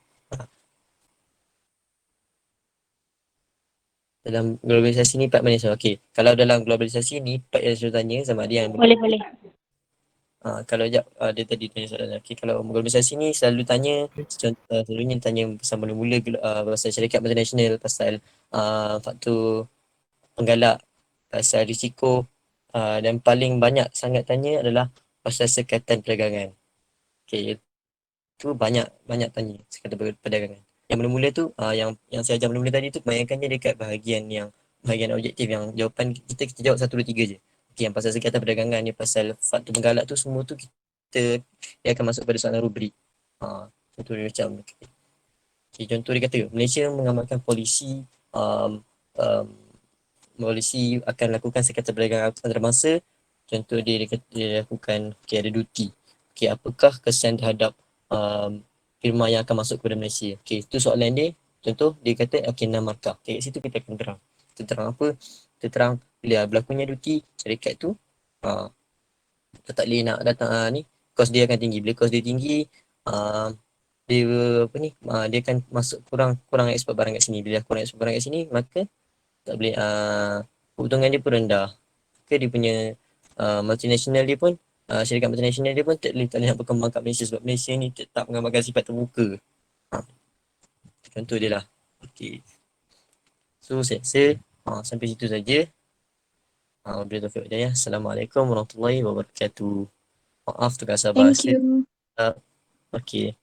Dalam globalisasi ni 4 manusia. Okay. Kalau dalam globalisasi ni 4 yang saya tanya sama dia yang Boleh. kalau sekejap dia tadi tanya soalan. Okay, kalau globalisasi ni selalu tanya selalunya tanya pasal mula-mula pasal syarikat multinasional, pasal faktor penggalak, pasal risiko, dan paling banyak sangat tanya adalah pasal sekatan perdagangan. Okay, itu banyak tanya sekatan perdagangan. Yang mula-mula tu yang saya ajar mula-mula tadi tu kebanyakannya dekat bahagian objektif, yang jawapan kita jawab 1, 2, 3 je. Okay, yang pasal sekatan perdagangan ni, pasal faktor penggalak tu, semua tu dia akan masuk pada soalan rubrik. Contoh dia macam contoh dia kata Malaysia mengamalkan polisi polisi akan lakukan sekatan perdagangan antarabangsa. Contoh dia lakukan ada duty. Apakah kesan terhadap firma yang akan masuk kepada Malaysia? Itu soalan dia. Contoh dia kata 6 markah. Kat situ kita akan terang. Kita terang apa? Kita terang bila berlakunya duty syarikat tu kita tak boleh nak datang ni, kos dia akan tinggi. Bila kos dia tinggi, dia dia akan masuk kurang ekspor barang kat sini. Bila kurang ekspor barang kat sini, maka tak boleh keuntungan dia pun rendah. Ke dia punya multinational dia pun syarikat multinational dia pun tak boleh nak berkembang kat Malaysia, sebab Malaysia ni tak mengamalkan sifat terbuka. Contoh dia lah. Okay. So saya rasa sampai situ saja. Wabillahi taufiq wal hidayah. Assalamualaikum warahmatullahi wabarakatuh. Maaf tukar sabar. Thank you. Okay.